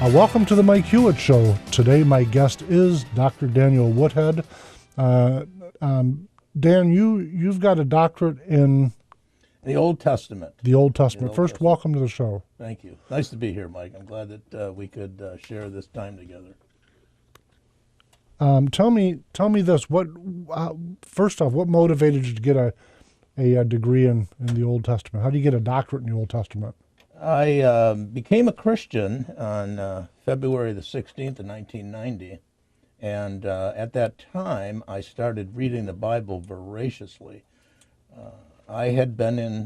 Welcome to the Mike Hewitt Show. Today my guest is Dr. Daniel Woodhead. Dan, you've got a doctorate in the Old Testament. The Old Testament. Old Testament. Welcome to the show. Thank you. Nice to be here, Mike. I'm glad that we could share this time together. Tell me this. First off, what motivated you to get a degree in the Old Testament? How do you get a doctorate in the Old Testament? I became a Christian on February the 16th of 1990, and at that time I started reading the Bible voraciously. I had been in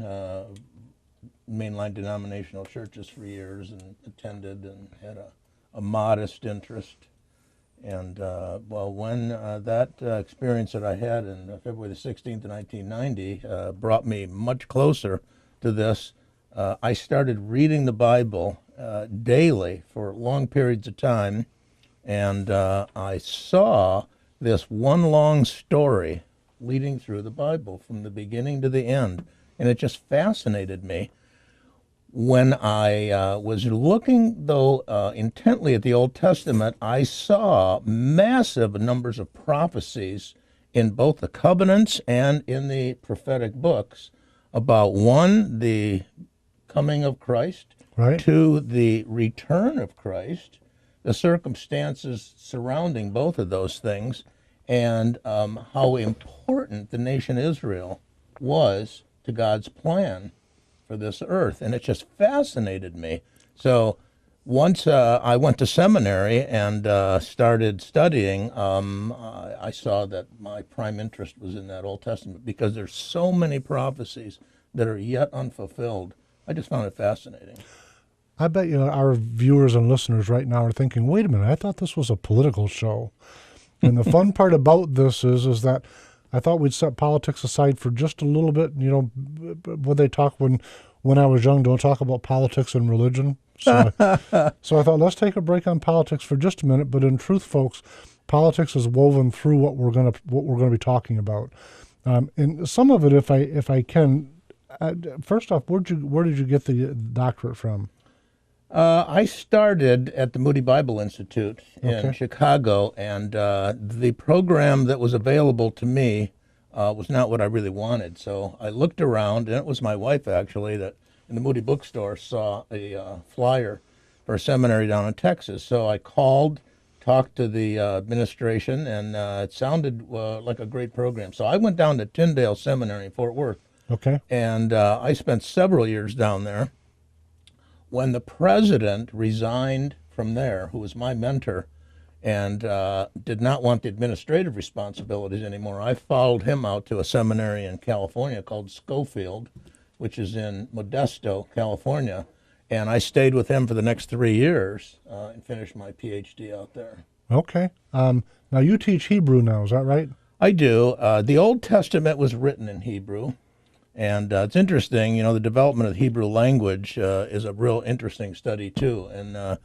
mainline denominational churches for years and attended and had a modest interest. And when that experience that I had in February the 16th of 1990 brought me much closer to this, I started reading the Bible daily for long periods of time, and I saw this one long story leading through the Bible from the beginning to the end, and it just fascinated me. When I was looking, though, intently at the Old Testament, I saw massive numbers of prophecies in both the covenants and in the prophetic books about, one, the coming of Christ, right, to the return of Christ, the circumstances surrounding both of those things, and how important the nation Israel was to God's plan for this earth. And it just fascinated me. So once I went to seminary and started studying, I saw that my prime interest was in that Old Testament because there's so many prophecies that are yet unfulfilled. I just found it fascinating. I bet our viewers and listeners right now are thinking, wait a minute, I thought this was a political show. And the fun part about this is that I thought we'd set politics aside for just a little bit. What they talk when I was young, don't talk about politics and religion. So I thought, let's take a break on politics for just a minute. But in truth, folks, politics is woven through what we're going to be talking about. And some of it, if I can, first off, where did you get the doctorate from? I started at the Moody Bible Institute in Chicago, and the program that was available to me was not what I really wanted. So I looked around, and it was my wife, actually, that in the Moody bookstore saw a flyer for a seminary down in Texas. So I called, talked to the administration, and it sounded like a great program. So I went down to Tyndale Seminary in Fort Worth. Okay. And I spent several years down there. When the president resigned from there, who was my mentor, and did not want the administrative responsibilities anymore, I followed him out to a seminary in California called Schofield, which is in Modesto, California. And I stayed with him for the next 3 years and finished my PhD out there. Okay. Now you teach Hebrew now, is that right? I do. The Old Testament was written in Hebrew. And it's interesting, the development of the Hebrew language is a real interesting study, too. And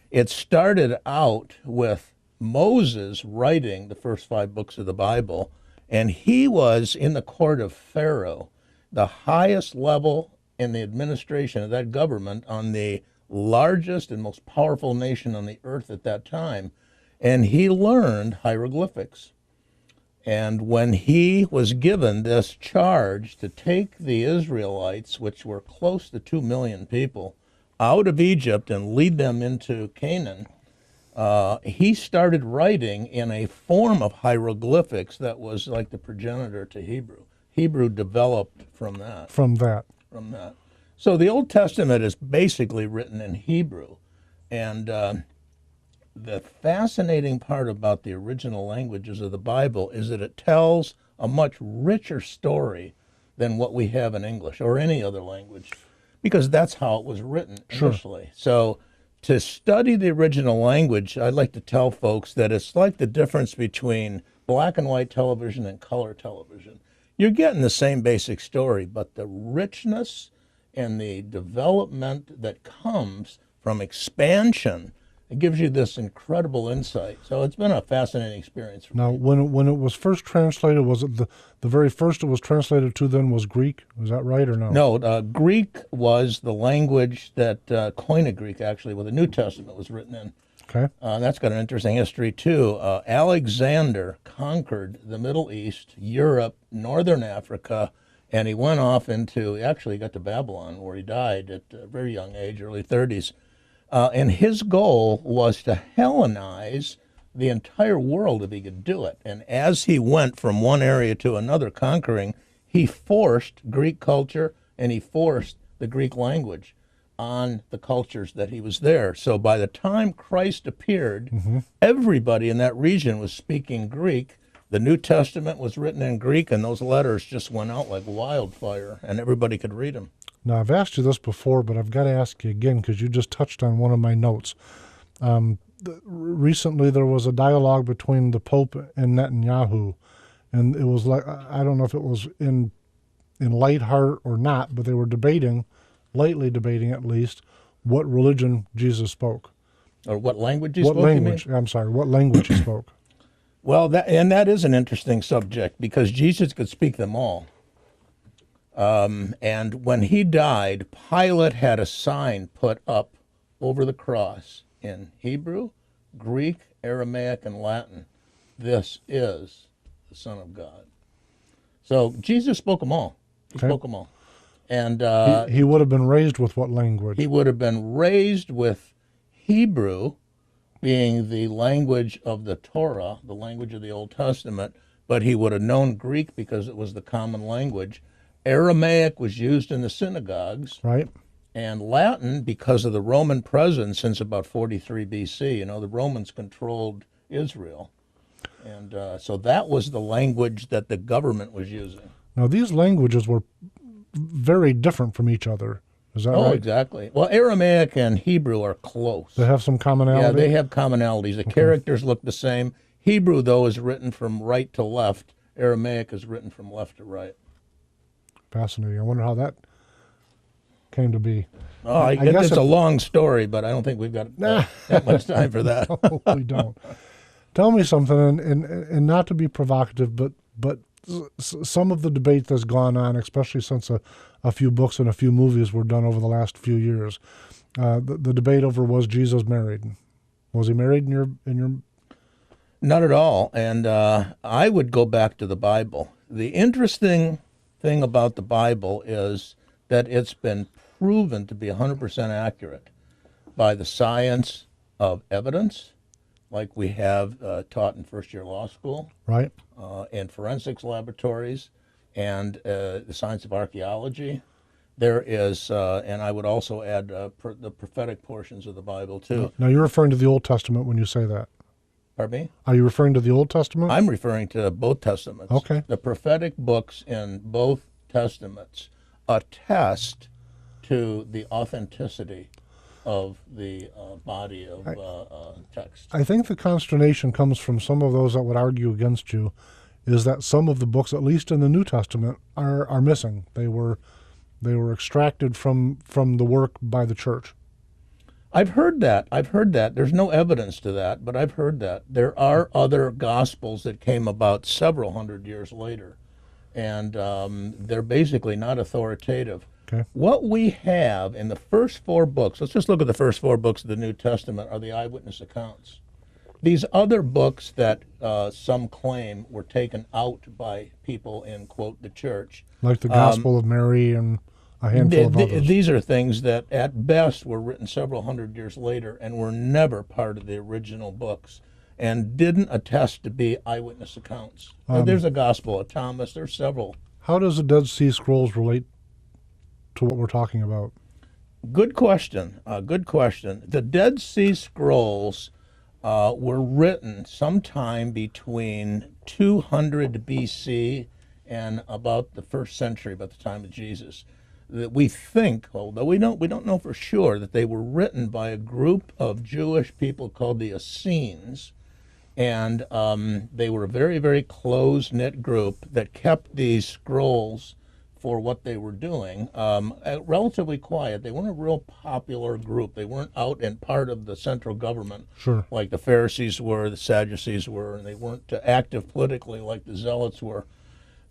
it started out with Moses writing the first 5 books of the Bible, and he was in the court of Pharaoh, the highest level in the administration of that government on the largest and most powerful nation on the earth at that time, and he learned hieroglyphics. And when he was given this charge to take the Israelites, which were close to 2 million people, out of Egypt and lead them into Canaan, he started writing in a form of hieroglyphics that was like the progenitor to Hebrew. Hebrew developed from that. From that. So the Old Testament is basically written in Hebrew. And the fascinating part about the original languages of the Bible is that it tells a much richer story than what we have in English or any other language, because that's how it was written initially. Sure. So to study the original language, I'd like to tell folks that it's like the difference between black and white television and color television. You're getting the same basic story, but the richness and the development that comes from expansion It gives you this incredible insight. So it's been a fascinating experience for Now, me. when it was first translated, was it the very first it was translated to then was Greek? Is that right or no? No, Greek was the language that Koine Greek, actually, where the New Testament was written in. Okay. That's got an interesting history, too. Alexander conquered the Middle East, Europe, Northern Africa, and he went off actually got to Babylon, where he died at a very young age, early 30s. And his goal was to Hellenize the entire world if he could do it. And as he went from one area to another conquering, he forced Greek culture and he forced the Greek language on the cultures that he was there. So by the time Christ appeared, everybody in that region was speaking Greek. The New Testament was written in Greek, and those letters just went out like wildfire, and everybody could read them. Now, I've asked you this before, but I've got to ask you again because you just touched on one of my notes. Recently, there was a dialogue between the Pope and Netanyahu, and it was like, I don't know if it was in light heart or not, but they were debating, lightly debating at least, what religion Jesus spoke. Or what language he What spoke, you mean? language? I'm sorry, what language he spoke. Well, that is an interesting subject because Jesus could speak them all. And when he died, Pilate had a sign put up over the cross in Hebrew, Greek, Aramaic, and Latin. This is the Son of God. So Jesus spoke them all. He spoke them all. And He would have been raised with what language? he would have been raised with Hebrew, being the language of the Torah, the language of the Old Testament, but he would have known Greek because it was the common language. Aramaic was used in the synagogues, Right. and Latin because of the Roman presence since about 43 BC. You know, the Romans controlled Israel. And so that was the language that the government was using. Now, these languages were very different from each other. Is that Oh, right? exactly. Well, Aramaic and Hebrew are close. They have some commonality? Yeah, they have commonalities. The characters look the same. Hebrew, though, is written from right to left. Aramaic is written from left to right. Fascinating. I wonder how that came to be. Oh, I guess guess it's a long story, but I don't think we've got that much time for that. No, we don't. Tell me something, and not to be provocative, but some of the debate that's gone on, especially since a few books and a few movies were done over the last few years, the debate over was Jesus married? Was he married in your? Not at all. And I would go back to the Bible. The interesting thing about the Bible is that it's been proven to be 100% accurate by the science of evidence, like we have taught in first-year law school, Right. in forensics laboratories, and the science of archaeology. There is, and I would also add the prophetic portions of the Bible, too. Now, you're referring to the Old Testament when you say that. Pardon me? Are you referring to the Old Testament? I'm referring to both Testaments. Okay. The prophetic books in both Testaments attest to the authenticity of the body of text. I think the consternation comes from some of those that would argue against you, is that some of the books, at least in the New Testament, are missing. They were extracted from the work by the church. I've heard that. There's no evidence to that, but I've heard that. There are other gospels that came about several hundred years later, and they're basically not authoritative. Okay. What we have in the first four books, let's just look at the first four books of the New Testament, are the eyewitness accounts. These other books that some claim were taken out by people in, quote, the church. Like the Gospel of Mary and a handful of others. These are things that at best were written several hundred years later and were never part of the original books and didn't attest to be eyewitness accounts. There's a Gospel of Thomas. There's several. How does the Dead Sea Scrolls relate to what we're talking about? Good question. Good question. The Dead Sea Scrolls were written sometime between 200 BC and about the first century, about the time of Jesus. That we think, although we don't know for sure, that they were written by a group of Jewish people called the Essenes, and they were a very, very close-knit group that kept these scrolls for what they were doing. Relatively quiet. They weren't a real popular group. They weren't out and part of the central government Sure. like the Pharisees were, the Sadducees were, and they weren't active politically like the Zealots were.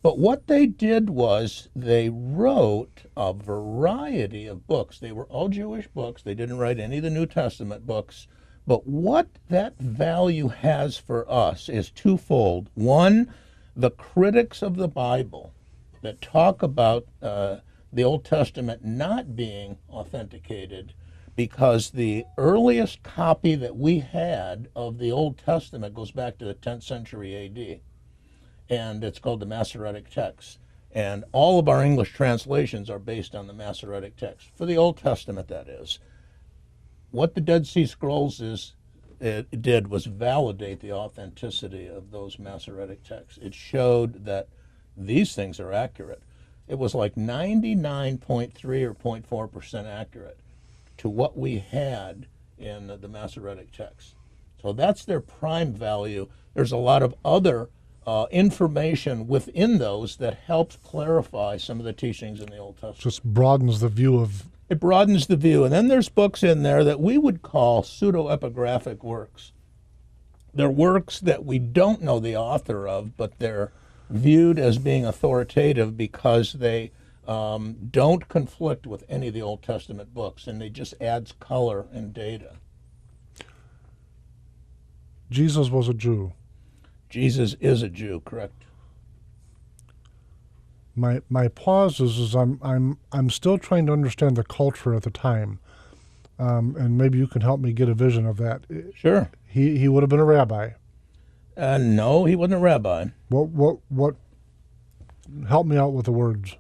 But what they did was they wrote a variety of books. They were all Jewish books. They didn't write any of the New Testament books. But what that value has for us is twofold. One, the critics of the Bible that talk about the Old Testament not being authenticated, because the earliest copy that we had of the Old Testament goes back to the 10th century A.D., and it's called the Masoretic text. And all of our English translations are based on the Masoretic text, for the Old Testament, that is. What the Dead Sea Scrolls did was validate the authenticity of those Masoretic texts. It showed that these things are accurate. It was like 99.3 or 0.4% accurate to what we had in the Masoretic text. So that's their prime value. There's a lot of other information within those that helps clarify some of the teachings in the Old Testament. Just broadens the view of... It broadens the view. And then there's books in there that we would call pseudo-epigraphic works. They're works that we don't know the author of, but they're viewed as being authoritative because they don't conflict with any of the Old Testament books, and they just adds color and data. Jesus was a Jew. Jesus is a Jew, correct? My pause is I'm still trying to understand the culture at the time, and maybe you can help me get a vision of that. Sure. He would have been a rabbi. No, he wasn't a rabbi. What? Help me out with the words.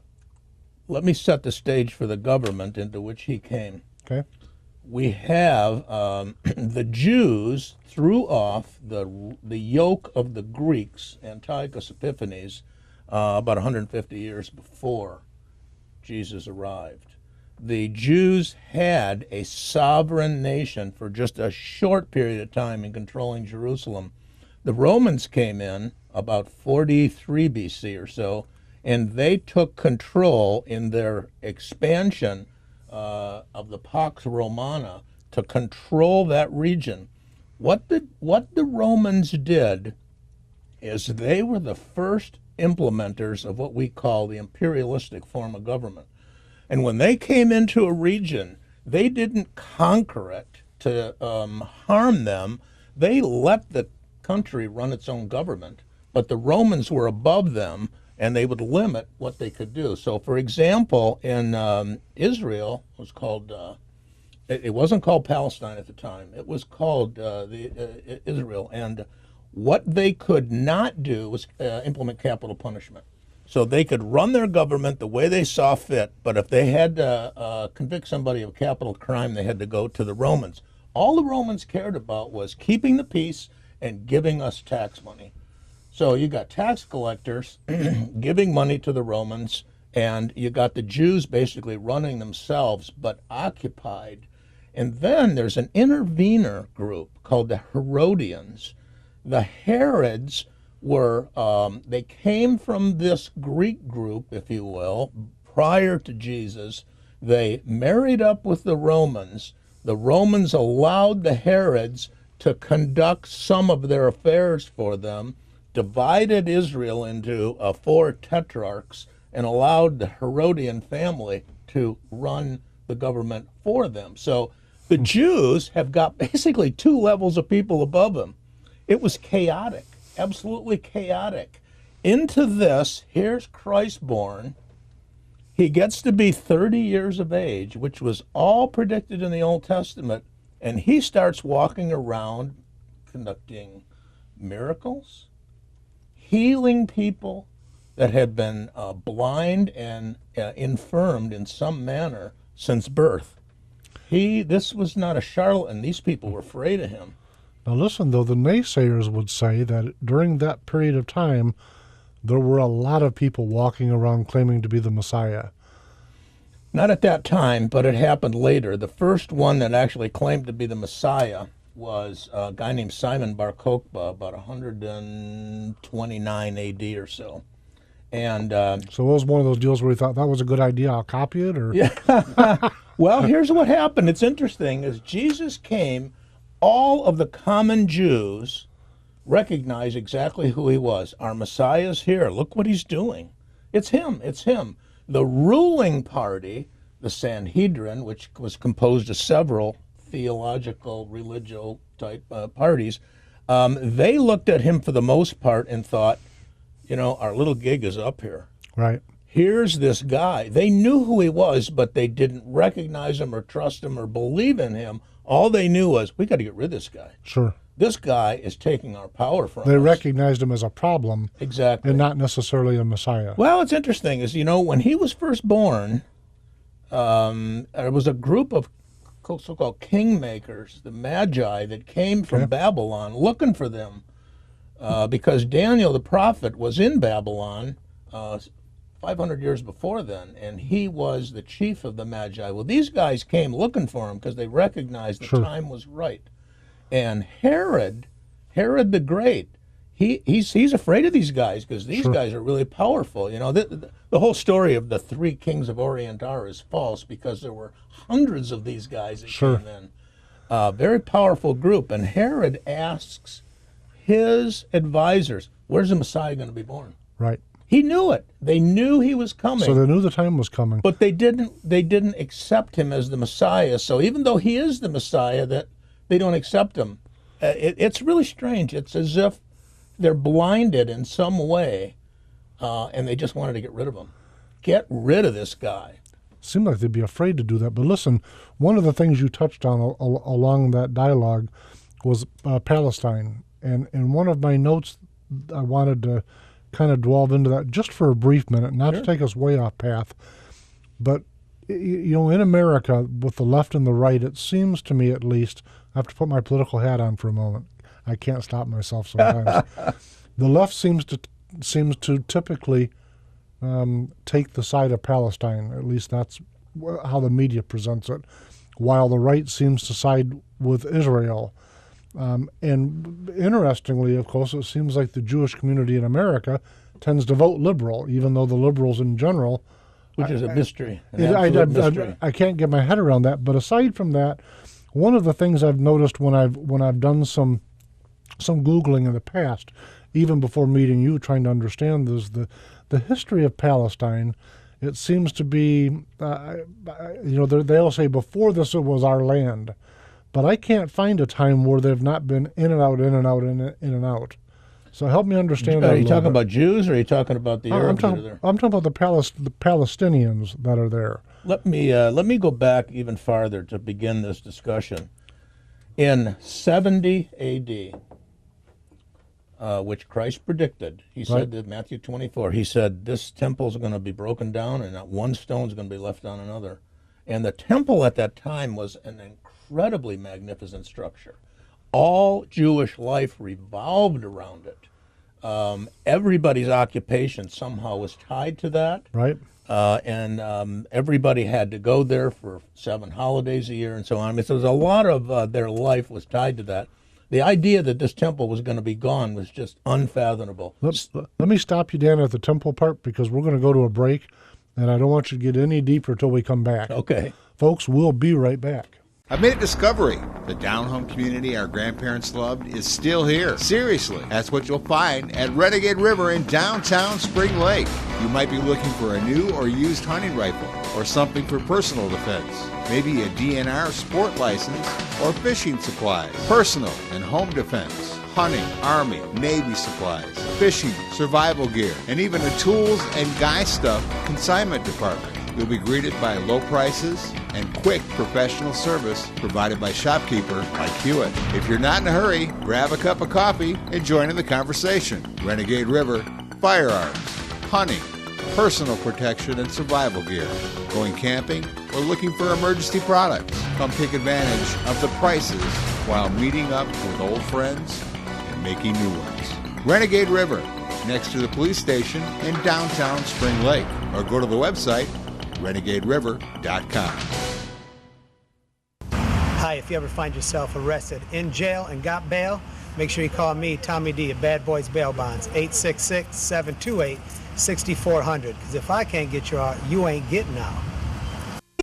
Let me set the stage for the government into which he came. Okay. We have the Jews threw off the yoke of the Greeks, Antiochus Epiphanes, about 150 years before Jesus arrived. The Jews had a sovereign nation for just a short period of time in controlling Jerusalem. The Romans came in about 43 BC or so, and they took control in their expansion of the Pax Romana to control that region. What the Romans did is they were the first implementers of what we call the imperialistic form of government. And when they came into a region, they didn't conquer it to harm them. They let the country run its own government, but the Romans were above them, and they would limit what they could do. So, for example, in Israel, it was called, it wasn't called Palestine at the time. It was called Israel. And what they could not do was implement capital punishment. So they could run their government the way they saw fit, but if they had to convict somebody of capital crime, they had to go to the Romans. All the Romans cared about was keeping the peace and giving us tax money. So you got tax collectors giving money to the Romans, and you got the Jews basically running themselves, but occupied. And then there's an intervener group called the Herodians. The Herods were, they came from this Greek group, if you will, prior to Jesus. They married up with the Romans. The Romans allowed the Herods to conduct some of their affairs for them, divided Israel into 4 tetrarchs, and allowed the Herodian family to run the government for them. So the Jews have got basically 2 levels of people above them. It was chaotic, absolutely chaotic. Into this, here's Christ born. He gets to be 30 years of age, which was all predicted in the Old Testament, and he starts walking around conducting miracles, healing people that had been blind and infirmed in some manner since birth. This was not a charlatan. These people were afraid of him. Now listen, though, the naysayers would say that during that period of time, there were a lot of people walking around claiming to be the Messiah. Not at that time, but it happened later. The first one that actually claimed to be the Messiah was a guy named Simon Bar Kokhba, about 129 AD or so. And So it was one of those deals where he thought that was a good idea, I'll copy it? Or yeah. Well, here's what happened. It's interesting. As Jesus came, all of the common Jews recognized exactly who he was. Our Messiah's here. Look what he's doing. It's him. It's him. The ruling party, the Sanhedrin, which was composed of several theological, religious type parties, they looked at him for the most part and thought, our little gig is up here. right. Here's this guy. They knew who he was, but they didn't recognize him or trust him or believe in him. All they knew was, we got to get rid of this guy. Sure. This guy is taking our power from They us. recognized him as a problem Exactly. and not necessarily a Messiah. Well, it's interesting is, when he was first born, there was a group of so-called kingmakers, the Magi, that came from Babylon looking for them because Daniel the prophet was in Babylon 500 years before then, and he was the chief of the Magi. Well, these guys came looking for him because they recognized the time was right. And Herod the Great, he's afraid of these guys because these guys are really powerful. The whole story of the three kings of Orient is false because there were hundreds of these guys that came in. Very powerful group. And Herod asks his advisors, where's the Messiah going to be born? Right. He knew it. They knew he was coming. So they knew the time was coming. But they didn't accept him as the Messiah. So even though he is the Messiah, that they don't accept him. It's really strange. It's as if they're blinded in some way, and they just wanted to get rid of him. Get rid of this guy. Seemed like they'd be afraid to do that. But listen, one of the things you touched on along that dialogue was Palestine. And in one of my notes, I wanted to kind of delve into that just for a brief minute, not to take us way off path. But, in America, with the left and the right, it seems to me at least, I have to put my political hat on for a moment. I can't stop myself sometimes. The left seems to typically take the side of Palestine. At least that's how the media presents it, while the right seems to side with Israel. And interestingly, of course, it seems like the Jewish community in America tends to vote liberal, even though the liberals in general, which is a mystery. I can't get my head around that. But aside from that, one of the things I've noticed when I've done some Googling in the past, even before meeting you, trying to understand this, the history of Palestine. It seems to be, they'll say before this it was our land. But I can't find a time where they've not been in and out, in and out, in and out. So help me understand that. Are you talking about Jews, or are you talking about the Arabs that are there? I'm talking about the Palestinians that are there. Let me go back even farther to begin this discussion. In 70 A.D., which Christ predicted, he said that Matthew 24, he said this temple is going to be broken down, and not one stone is going to be left on another. And the temple at that time was an incredibly magnificent structure. All Jewish life revolved around it. Everybody's occupation somehow was tied to that. Right. And everybody had to go there for 7 holidays a year and so on. I mean, so there's a lot of their life was tied to that. The idea that this temple was going to be gone was just unfathomable. Let me stop you, Dan, at the temple part, because we're going to go to a break, and I don't want you to get any deeper until we come back. Okay. Folks, we'll be right back. I've made a discovery. The down-home community our grandparents loved is still here. Seriously, that's what you'll find at Renegade River in downtown Spring Lake. You might be looking for a new or used hunting rifle or something for personal defense. Maybe a DNR sport license or fishing supplies, personal and home defense, hunting, Army, Navy supplies, fishing, survival gear, and even a tools and guy stuff consignment department. You'll be greeted by low prices and quick professional service provided by shopkeeper like HEWITT. If you're not in a hurry, grab a cup of coffee and join in the conversation. Renegade River, firearms, hunting, personal protection and survival gear, going camping, or looking for emergency products. Come take advantage of the prices while meeting up with old friends and making new ones. Renegade River, next to the police station in downtown Spring Lake, or go to the website renegaderiver.com. Hi, if you ever find yourself arrested, in jail, and got bail, make sure you call me, Tommy D, at Bad Boys Bail Bonds, 866-728-6400. Because if I can't get you out, you ain't getting out.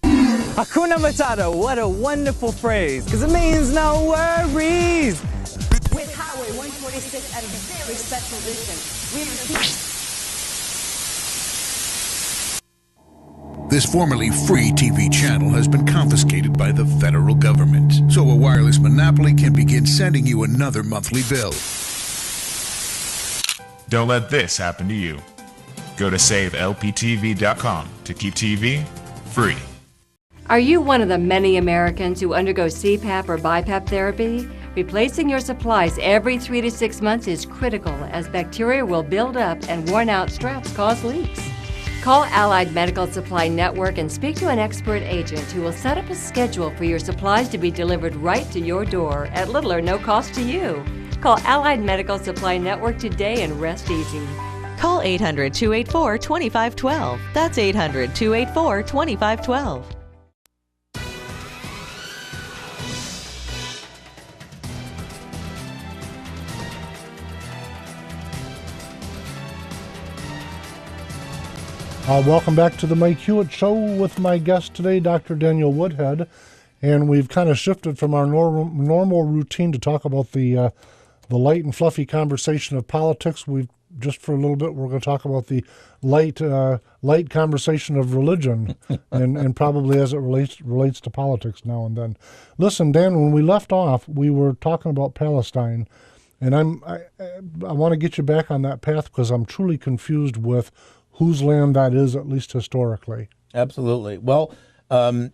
Hakuna Matata, what a wonderful phrase, because it means no worries. With Highway 146 at a very special edition, we repeat. This formerly free TV channel has been confiscated by the federal government, so a wireless monopoly can begin sending you another monthly bill. Don't let this happen to you. Go to savelptv.com to keep TV free. Are you one of the many Americans who undergo CPAP or BiPAP therapy? Replacing your supplies every 3 to 6 months is critical, as bacteria will build up and worn-out straps cause leaks. Call Allied Medical Supply Network and speak to an expert agent who will set up a schedule for your supplies to be delivered right to your door at little or no cost to you. Call Allied Medical Supply Network today and rest easy. Call 800-284-2512. That's 800-284-2512. Welcome back to the Mike Hewitt Show with my guest today, Dr. Daniel Woodhead. And we've kind of shifted from our normal routine to talk about the light and fluffy conversation of politics. Just for a little bit, we're going to talk about the light conversation of religion and probably as it relates to politics now and then. Listen, Dan, when we left off, we were talking about Palestine. And I want to get you back on that path because I'm truly confused with whose land that is, at least historically. Absolutely. Well, I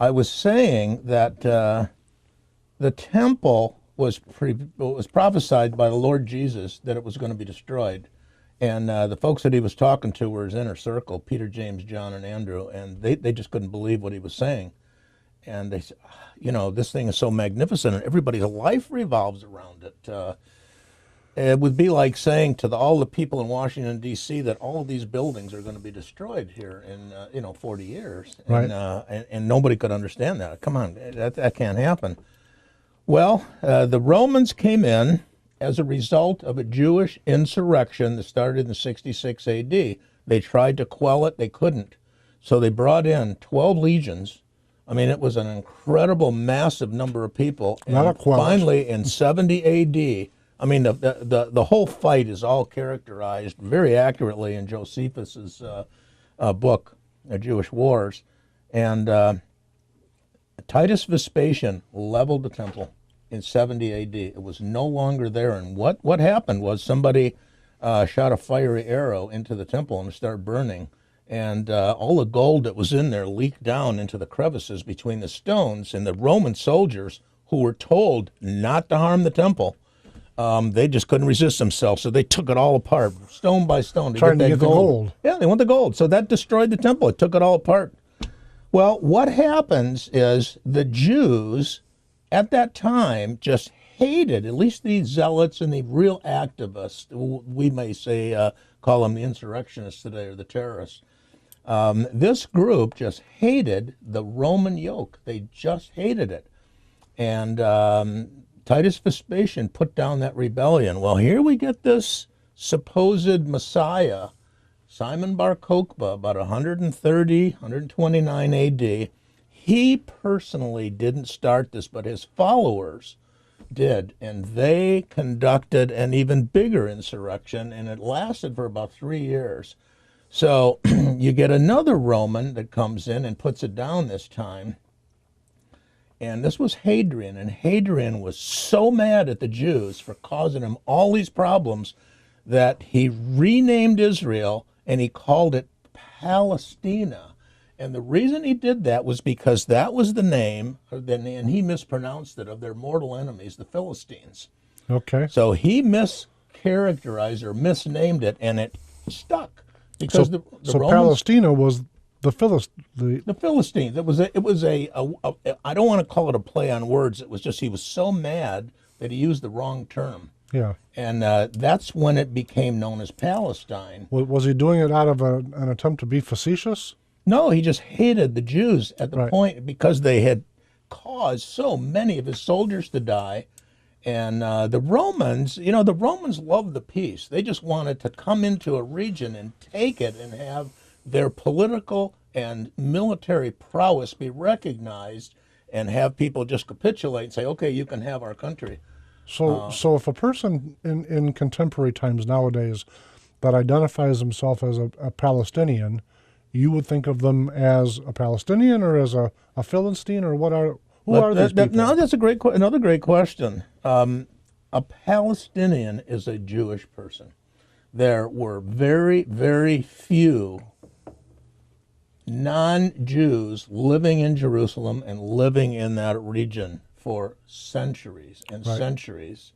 was saying that the temple was prophesied by the Lord Jesus that it was going to be destroyed. And the folks that he was talking to were his inner circle, Peter, James, John, and Andrew, and they just couldn't believe what he was saying. And they said, this thing is so magnificent, and everybody's life revolves around it. It would be like saying to all the people in Washington, D.C., that all of these buildings are going to be destroyed here in 40 years. Right. And nobody could understand that. Come on, that can't happen. Well, the Romans came in as a result of a Jewish insurrection that started in 66 A.D. They tried to quell it. They couldn't. So they brought in 12 legions. I mean, it was an incredible, massive number of people. And finally, in 70 A.D., I mean, the whole fight is all characterized very accurately in Josephus's book, Jewish Wars. And Titus Vespasian leveled the temple in 70 A.D. It was no longer there. And what happened was somebody shot a fiery arrow into the temple and it started burning. And all the gold that was in there leaked down into the crevices between the stones. And the Roman soldiers, who were told not to harm the temple, they just couldn't resist themselves, so they took it all apart, stone by stone, to Trying get to that get the gold. Yeah, they want the gold. So that destroyed the temple. It took it all apart. Well, what happens is the Jews at that time just hated, at least these zealots and the real activists, we may say, call them the insurrectionists today or the terrorists. This group just hated the Roman yoke. They just hated it. And Titus Vespasian put down that rebellion. Well, here we get this supposed Messiah, Simon Bar Kokhba, about 129 A.D. He personally didn't start this, but his followers did, and they conducted an even bigger insurrection, and it lasted for about 3 years. So you get another Roman that comes in and puts it down this time. And this was Hadrian, and Hadrian was so mad at the Jews for causing him all these problems that he renamed Israel and he called it Palestina. And the reason he did that was because that was the name, and he mispronounced it, of their mortal enemies, the Philistines. Okay. So he mischaracterized or misnamed it, and it stuck. Because the Romans, Palestina was the Philistines. It was a I don't want to call it a play on words. It was just he was so mad that he used the wrong term. Yeah. And that's when it became known as Palestine. Was he doing it out of an attempt to be facetious? No, he just hated the Jews at the Right. point because they had caused so many of his soldiers to die. And the Romans, the Romans loved the peace. They just wanted to come into a region and take it and have their political and military prowess be recognized and have people just capitulate and say, okay, you can have our country. So if a person in contemporary times nowadays that identifies himself as a Palestinian, you would think of them as a Palestinian or as a Philistine, or who are these people? No, that's another great question. A Palestinian is a Jewish person. There were very, very few non-Jews living in Jerusalem and living in that region for centuries and centuries.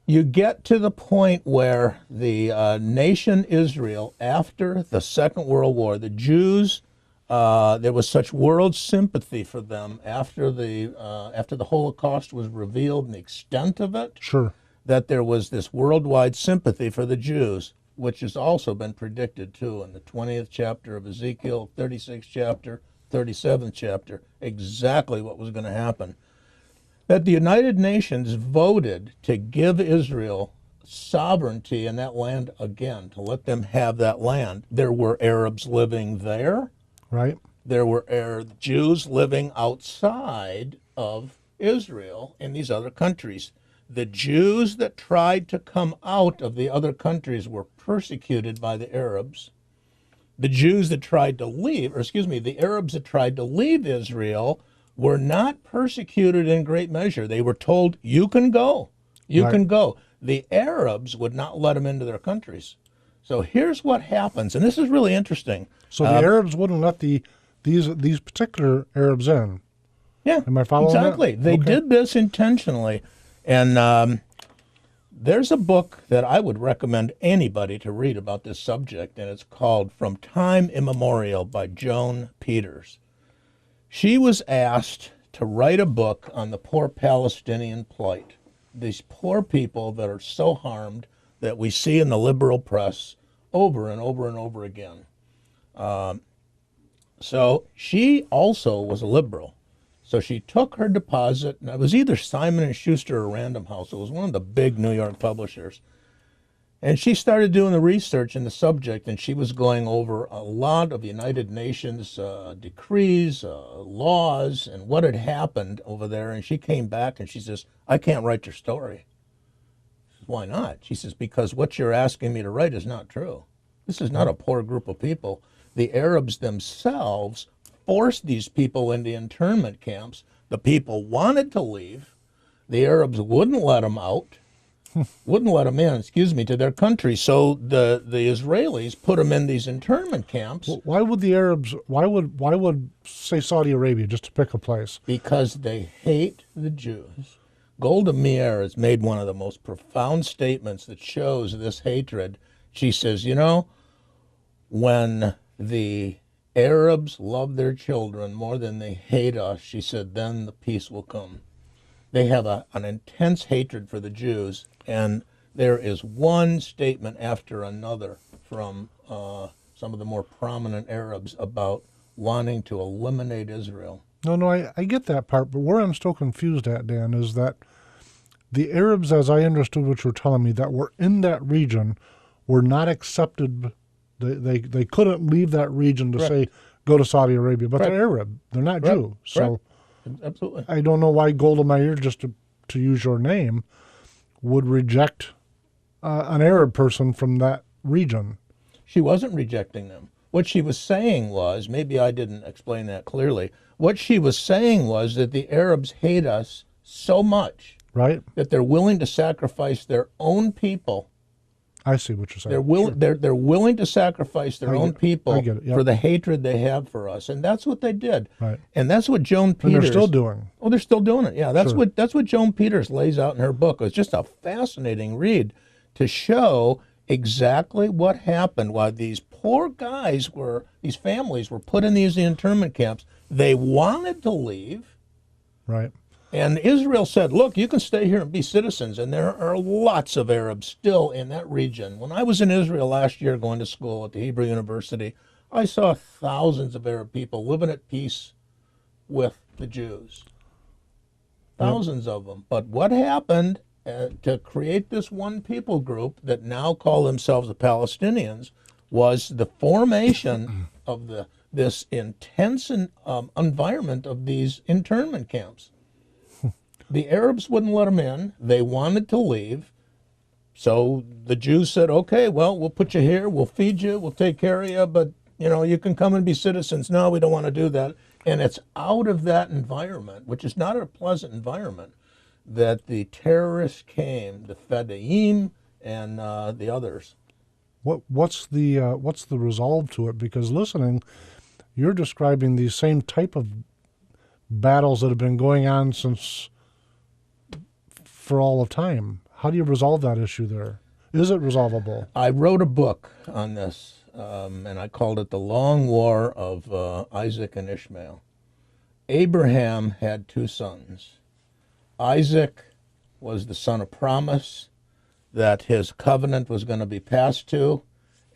You get to the point where the nation Israel, after the Second World War, the Jews, there was such world sympathy for them after the Holocaust was revealed and the extent of it, that there was this worldwide sympathy for the Jews, which has also been predicted too in the 20th chapter of Ezekiel, 36th chapter, 37th chapter, exactly what was going to happen. That the United Nations voted to give Israel sovereignty in that land again, to let them have that land. There were Arabs living there. Right. There were Jews living outside of Israel in these other countries. The Jews that tried to come out of the other countries were persecuted by the Arabs. The Jews that tried to leave, the Arabs that tried to leave Israel were not persecuted in great measure. They were told, you can go. You can go. The Arabs would not let them into their countries. So here's what happens, and this is really interesting. So the Arabs wouldn't let these particular Arabs in. Yeah, am I following exactly. that? They did this intentionally. And there's a book that I would recommend anybody to read about this subject, and it's called From Time Immemorial by Joan Peters. She was asked to write a book on the poor Palestinian plight, these poor people that are so harmed that we see in the liberal press over and over and over again. So she also was a liberal. So she took her deposit, and it was either Simon & Schuster or Random House. It was one of the big New York publishers. And she started doing the research in the subject, and she was going over a lot of United Nations decrees, laws, and what had happened over there. And she came back and she says, I can't write your story. I said, why not? She says, because what you're asking me to write is not true. This is not a poor group of people. The Arabs themselves forced these people into internment camps. The people wanted to leave. The Arabs wouldn't let them out. Wouldn't let them in, to their country. So the Israelis put them in these internment camps. Well, why would the Arabs, why would say Saudi Arabia, just to pick a place? Because they hate the Jews. Golda Meir has made one of the most profound statements that shows this hatred. She says, when the Arabs love their children more than they hate us, she said, then the peace will come. They have an intense hatred for the Jews, and there is one statement after another from some of the more prominent Arabs about wanting to eliminate Israel. No, I get that part, but where I'm still confused at, Dan, is that the Arabs, as I understood what you were telling me, that were in that region were not accepted. They couldn't leave that region to say, go to Saudi Arabia, but they're Arab. They're not Jew. So absolutely. I don't know why Golda Meir, just to use your name, would reject an Arab person from that region. She wasn't rejecting them. What she was saying was, maybe I didn't explain that clearly, what she was saying was that the Arabs hate us so much that they're willing to sacrifice their own people. I see what you're saying. They're willing to sacrifice their own people Yep. for the hatred they have for us, and that's what they did. Right. And that's what Joan Peters. And they're still doing. Oh, they're still doing it. Yeah, that's what Joan Peters lays out in her book. It's just a fascinating read to show exactly what happened while these poor guys these families were put in these internment camps. They wanted to leave. Right. And Israel said, look, you can stay here and be citizens. And there are lots of Arabs still in that region. When I was in Israel last year going to school at the Hebrew University, I saw thousands of Arab people living at peace with the Jews. thousands of them. But what happened to create this one people group that now call themselves the Palestinians was the formation of this intense environment of these internment camps. The Arabs wouldn't let them in. They wanted to leave. So the Jews said, okay, well, we'll put you here, we'll feed you, we'll take care of you, but, you can come and be citizens. No, we don't want to do that. And it's out of that environment, which is not a pleasant environment, that the terrorists came, the Fedayeen and the others. What's the resolve to it? Because listening, you're describing these same type of battles that have been going on for all of time. How do you resolve that issue there? Is it resolvable? I wrote a book on this, and I called it The Long War of Isaac and Ishmael. Abraham had two sons. Isaac was the son of promise that his covenant was going to be passed to,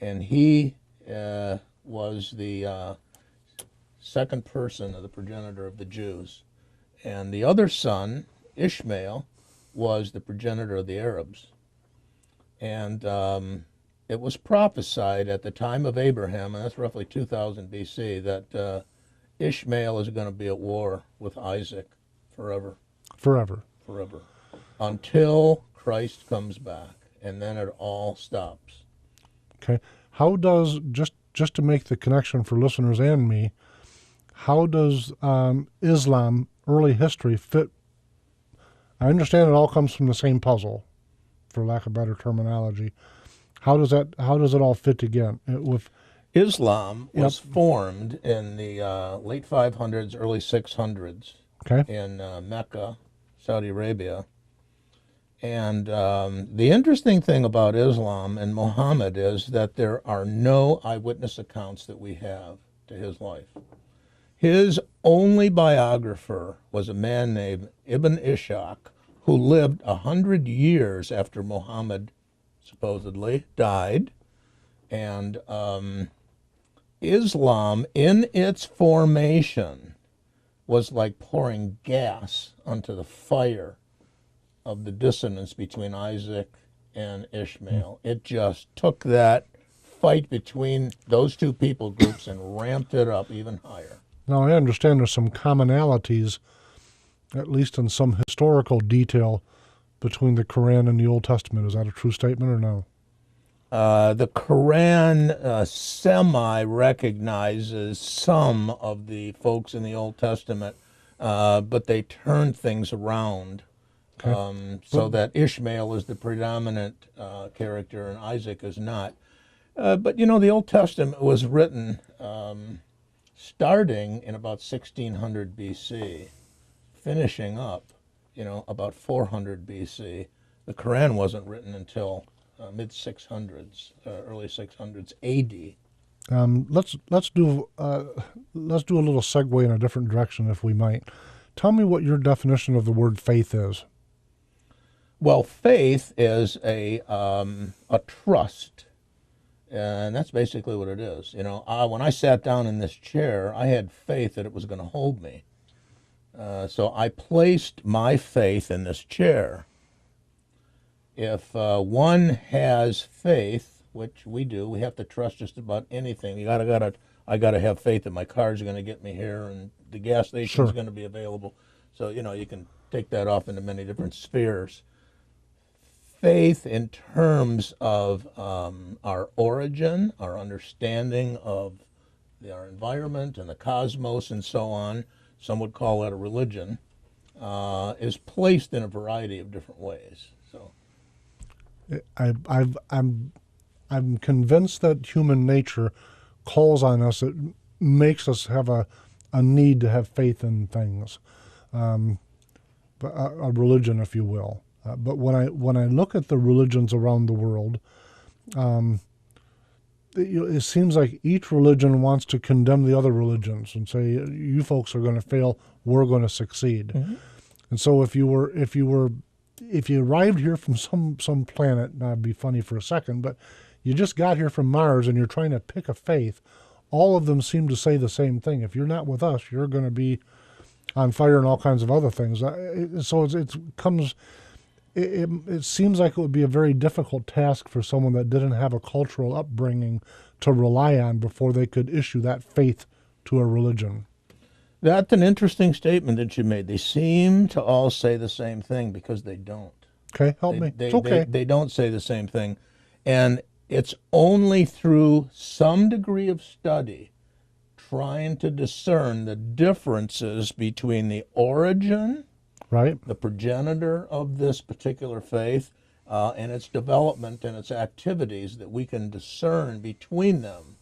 and he was the second person of the progenitor of the Jews. And the other son, Ishmael, was the progenitor of the Arabs. And it was prophesied at the time of Abraham, and that's roughly 2000 BC, that Ishmael is going to be at war with Isaac forever. Forever. Forever. Until Christ comes back, and then it all stops. Okay. How does, just to make the connection for listeners and me, how does Islam, early history, fit? I understand it all comes from the same puzzle, for lack of better terminology. How does it all fit again? Islam was formed in the late 500s, early 600s in Mecca, Saudi Arabia. And the interesting thing about Islam and Muhammad is that there are no eyewitness accounts that we have to his life. His only biographer was a man named Ibn Ishaq, who lived 100 years after Muhammad supposedly died. And Islam, in its formation, was like pouring gas onto the fire of the dissonance between Isaac and Ishmael. It just took that fight between those two people groups and ramped it up even higher. Now, I understand there's some commonalities, at least in some historical detail, between the Quran and the Old Testament. Is that a true statement or no? The Quran semi-recognizes some of the folks in the Old Testament, but they turned things around so that Ishmael is the predominant character and Isaac is not. But, the Old Testament was written starting in about 1600 BC, finishing up, about 400 BC. The Quran wasn't written until mid-600s, early 600s AD. Let's do a little segue in a different direction, if we might. Tell me what your definition of the word faith is. Well, faith is a trust. And that's basically what it is. When I sat down in this chair, I had faith that it was going to hold me. So I placed my faith in this chair. If one has faith, which we do, we have to trust just about anything. I gotta have faith that my car's going to get me here and the gas station is going to be available. So you can take that off into many different spheres. Faith in terms of our origin, our understanding of our environment and the cosmos and so on, some would call that a religion, is placed in a variety of different ways. So, I'm convinced that human nature calls on us. It makes us have a need to have faith in things, a religion, if you will. But when I look at the religions around the world, it seems like each religion wants to condemn the other religions and say, you folks are going to fail, we're going to succeed. Mm-hmm. And so if you arrived here from some planet, that'd be funny for a second, but you just got here from Mars and you're trying to pick a faith, all of them seem to say the same thing. If you're not with us, you're going to be on fire and all kinds of other things. So it seems like it would be a very difficult task for someone that didn't have a cultural upbringing to rely on before they could issue that faith to a religion. That's an interesting statement that you made. They seem to all say the same thing because they don't. Okay, help me. It's okay. They don't say the same thing. And it's only through some degree of study trying to discern the differences between the origin, right, the progenitor of this particular faith, and its development and its activities that we can discern between them.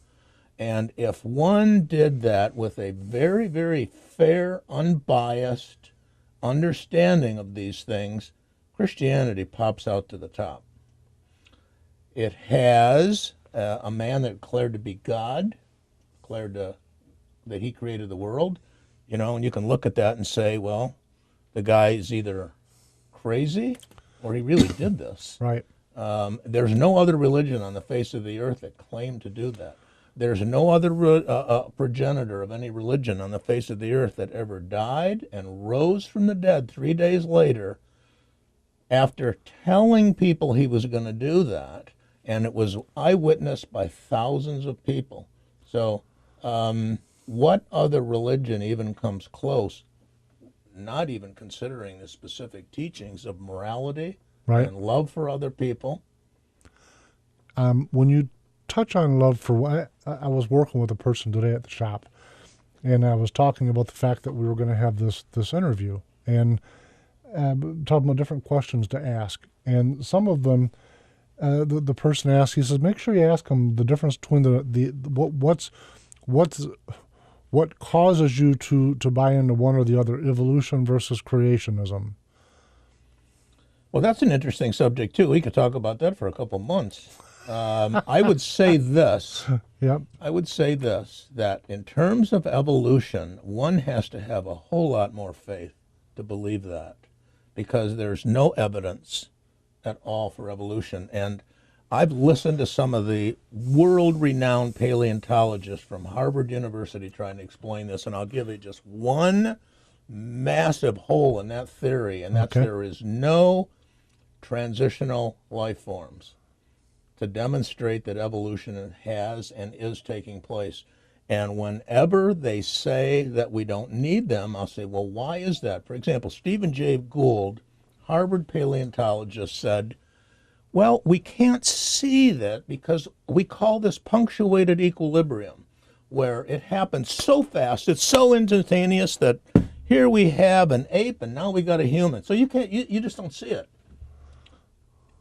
And if one did that with a very, very fair, unbiased understanding of these things, Christianity pops out to the top. It has a man that declared to be God, declared that he created the world, and you can look at that and say, well, the guy is either crazy or he really did this. Right. There's no other religion on the face of the earth that claimed to do that. There's no other progenitor of any religion on the face of the earth that ever died and rose from the dead 3 days later after telling people he was going to do that, and it was eyewitnessed by thousands of people. So what other religion even comes close, not even considering the specific teachings of morality and love for other people? When you touch on love for, I was working with a person today at the shop, and I was talking about the fact that we were going to have this interview, and talking about different questions to ask. And some of them, the person asked, he says, make sure you ask them the difference between what causes you to buy into one or the other, evolution versus creationism. Well, that's an interesting subject too. We could talk about that for a couple months. I would say this. Yep. I would say this, that in terms of evolution, one has to have a whole lot more faith to believe that, because there's no evidence at all for evolution. And I've listened to some of the world-renowned paleontologists from Harvard University trying to explain this, and I'll give you just one massive hole in that theory, and that's there is no transitional life forms to demonstrate that evolution has and is taking place. And whenever they say that we don't need them, I'll say, well, why is that? For example, Stephen Jay Gould, Harvard paleontologist, said, well, we can't see that because we call this punctuated equilibrium, where it happens so fast, it's so instantaneous that here we have an ape and now we got a human. So you just don't see it.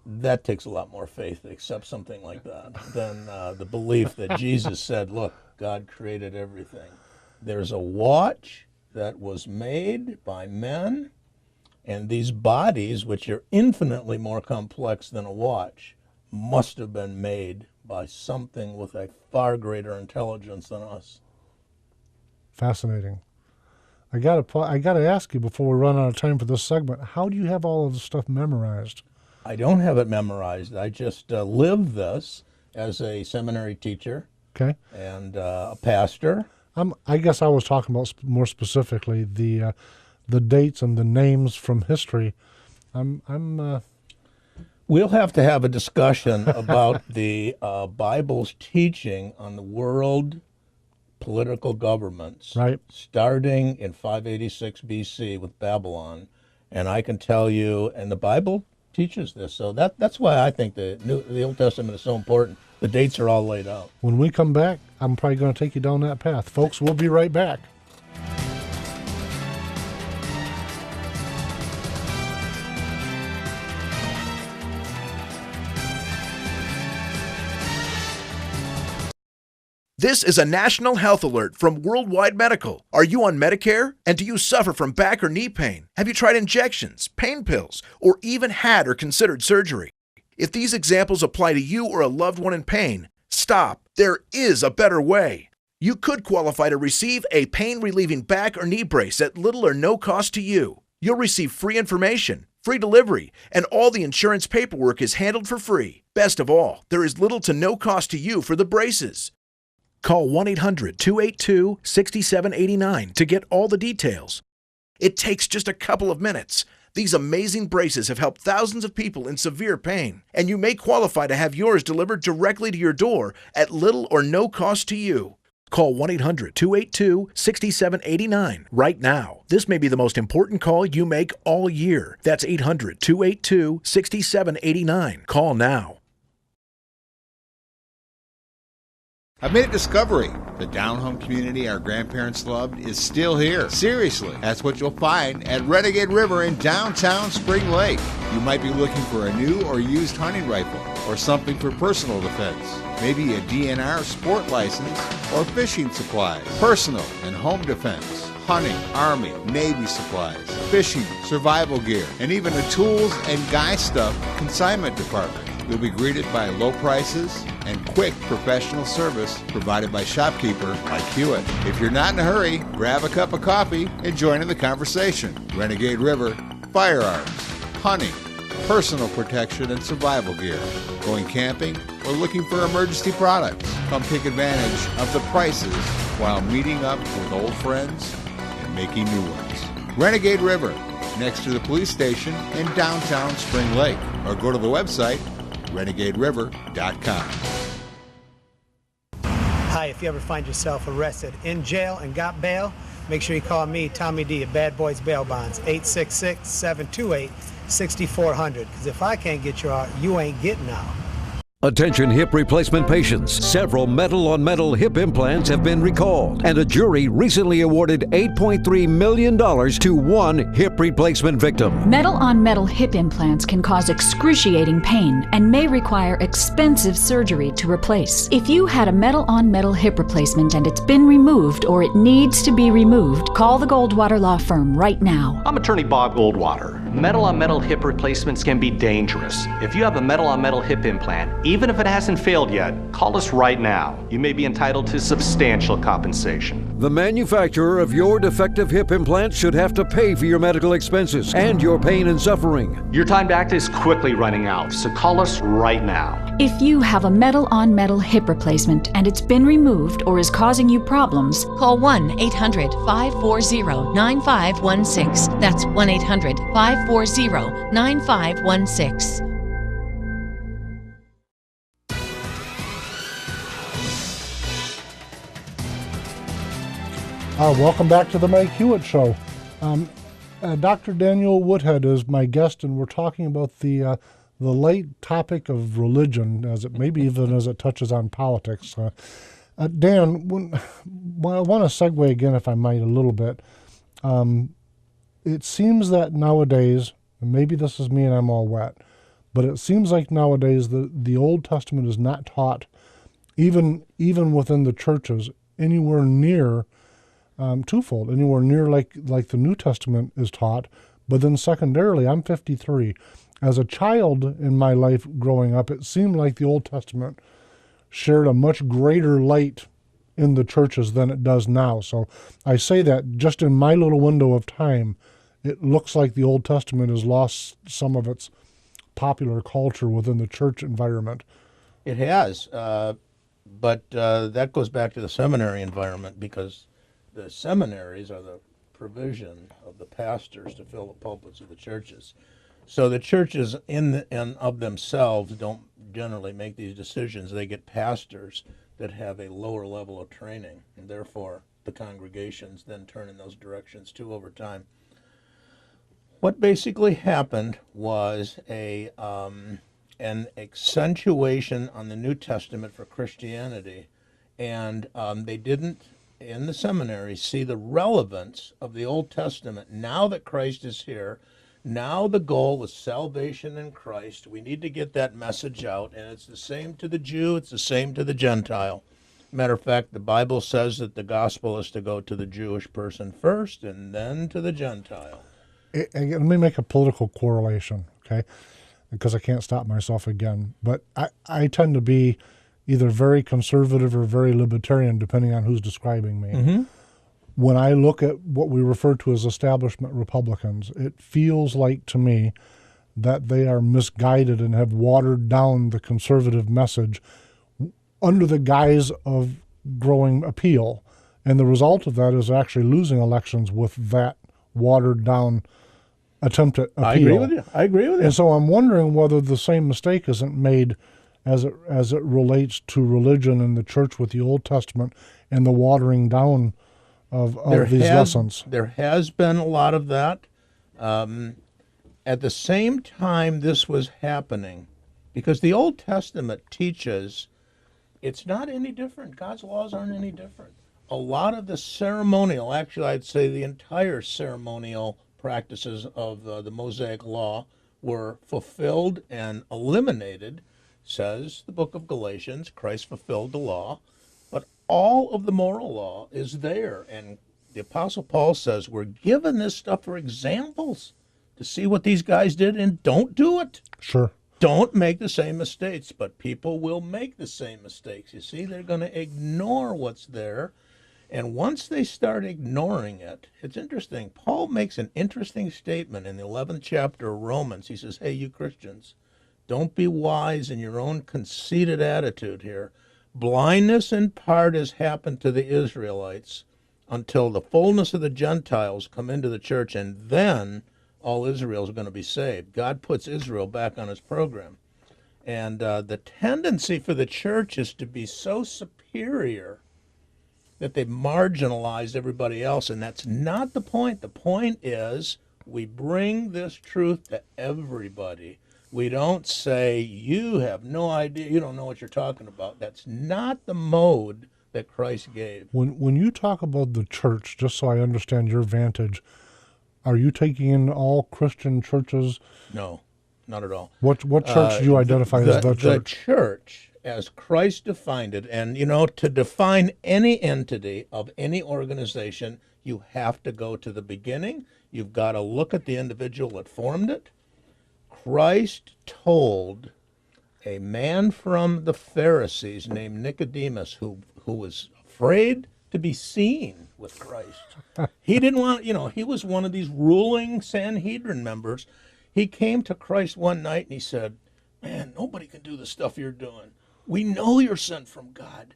That takes a lot more faith to accept something like that than the belief that Jesus said, look, God created everything. There's a watch that was made by men, and these bodies, which are infinitely more complex than a watch, must have been made by something with a far greater intelligence than us. Fascinating. I gotta ask you before we run out of time for this segment, how do you have all of this stuff memorized? I don't have it memorized. I just live this as a seminary teacher and a pastor. I guess I was talking about more specifically the dates and the names from history. We'll have to have a discussion about the Bible's teaching on the world political governments, starting in 586 BC with Babylon. And I can tell you, and the Bible teaches this, so that's why I think the Old Testament is so important. The dates are all laid out. When we come back, I'm probably going to take you down that path. Folks, we'll be right back. This is a national health alert from Worldwide Medical. Are you on Medicare? And do you suffer from back or knee pain? Have you tried injections, pain pills, or even had or considered surgery? If these examples apply to you or a loved one in pain, stop. There is a better way. You could qualify to receive a pain-relieving back or knee brace at little or no cost to you. You'll receive free information, free delivery, and all the insurance paperwork is handled for free. Best of all, there is little to no cost to you for the braces. Call 1-800-282-6789 to get all the details. It takes just a couple of minutes. These amazing braces have helped thousands of people in severe pain, and you may qualify to have yours delivered directly to your door at little or no cost to you. Call 1-800-282-6789 right now. This may be the most important call you make all year. That's 800-282-6789. Call now. I made a discovery. The down-home community our grandparents loved is still here. Seriously, that's what you'll find at Renegade River in downtown Spring Lake. You might be looking for a new or used hunting rifle or something for personal defense. Maybe a DNR sport license or fishing supplies, personal and home defense, hunting, Army, Navy supplies, fishing, survival gear, and even a tools and guy stuff consignment department. You'll be greeted by low prices and quick professional service provided by shopkeeper like HEWITT. If you're not in a hurry, grab a cup of coffee and join in the conversation. Renegade River, firearms, hunting, personal protection and survival gear, going camping, or looking for emergency products. Come take advantage of the prices while meeting up with old friends and making new ones. Renegade River, next to the police station in downtown Spring Lake, or go to the website renegaderiver.com. Hi, if you ever find yourself arrested in jail and got bail, make sure you call me, Tommy D, at Bad Boys Bail Bonds, 866-728-6400. Because if I can't get you out, you ain't getting out. Attention hip replacement patients. Several metal-on-metal hip implants have been recalled, and a jury recently awarded $8.3 million to one hip replacement victim. Metal-on-metal hip implants can cause excruciating pain and may require expensive surgery to replace. If you had a metal-on-metal hip replacement and it's been removed or it needs to be removed, call the Goldwater Law Firm right now. I'm attorney Bob Goldwater. Metal-on-metal hip replacements can be dangerous. If you have a metal-on-metal hip implant, even if it hasn't failed yet, call us right now. You may be entitled to substantial compensation. The manufacturer of your defective hip implant should have to pay for your medical expenses and your pain and suffering. Your time to act is quickly running out, so call us right now. If you have a metal-on-metal hip replacement and it's been removed or is causing you problems, call 1-800-540-9516. That's 1-800-540-9516. Welcome back to the Mike Hewitt Show. Dr. Daniel Woodhead is my guest, and we're talking about the late topic of religion, as it maybe even as it touches on politics. Dan, I want to segue again, if I might, a little bit. It seems that nowadays, and maybe this is me and I'm all wet, but it seems like nowadays the Old Testament is not taught, even within the churches, anywhere near twofold, anywhere near like the New Testament is taught. But then secondarily, I'm 53. As a child in my life growing up, it seemed like the Old Testament shared a much greater light in the churches than it does now. So I say that just in my little window of time, it looks like the Old Testament has lost some of its popular culture within the church environment. It has, but that goes back to the seminary environment, because the seminaries are the provision of the pastors to fill the pulpits of the churches. So the churches in and of themselves don't generally make these decisions. They get pastors that have a lower level of training, and therefore the congregations then turn in those directions too over time. What basically happened was an accentuation on the New Testament for Christianity, and they didn't, in the seminary, see the relevance of the Old Testament. Now that Christ is here, now the goal was salvation in Christ. We need to get that message out, and it's the same to the Jew, it's the same to the Gentile. Matter of fact, the Bible says that the gospel is to go to the Jewish person first and then to the Gentile. Let me make a political correlation, okay? Because I can't stop myself again. But I tend to be either very conservative or very libertarian, depending on who's describing me. Mm-hmm. When I look at what we refer to as establishment Republicans, it feels like to me that they are misguided and have watered down the conservative message under the guise of growing appeal. And the result of that is actually losing elections with that watered down attempt at appeal. I agree with you. I agree with you. And so I'm wondering whether the same mistake isn't made as it relates to religion and the church with the Old Testament and the watering down of these lessons. There has been a lot of that. At the same time this was happening, because the Old Testament teaches it's not any different. God's laws aren't any different. A lot of the ceremonial, actually I'd say the entire ceremonial practices of the Mosaic Law were fulfilled and eliminated, says the book of Galatians. Christ fulfilled the law, but all of the moral law is there. And the Apostle Paul says we're given this stuff for examples to see what these guys did, and don't do it. Sure. Don't make the same mistakes, but people will make the same mistakes. You see, they're going to ignore what's there. And once they start ignoring it, it's interesting. Paul makes an interesting statement in the 11th chapter of Romans. He says, hey, you Christians, don't be wise in your own conceited attitude here. Blindness in part has happened to the Israelites until the fullness of the Gentiles come into the church, and then all Israel is going to be saved. God puts Israel back on his program. And the tendency for the church is to be so superior that they marginalize everybody else, and that's not the point. The point is we bring this truth to everybody. We don't say, you have no idea, you don't know what you're talking about. That's not the mode that Christ gave. When you talk about the church, just so I understand your vantage, are you taking in all Christian churches? No, not at all. What church do you identify as the church? The church, as Christ defined it, and to define any entity of any organization, you have to go to the beginning. You've got to look at the individual that formed it. Christ told a man from the Pharisees named Nicodemus, who was afraid to be seen with Christ. He didn't want, he was one of these ruling Sanhedrin members. He came to Christ one night and he said, man, nobody can do the stuff you're doing. We know you're sent from God.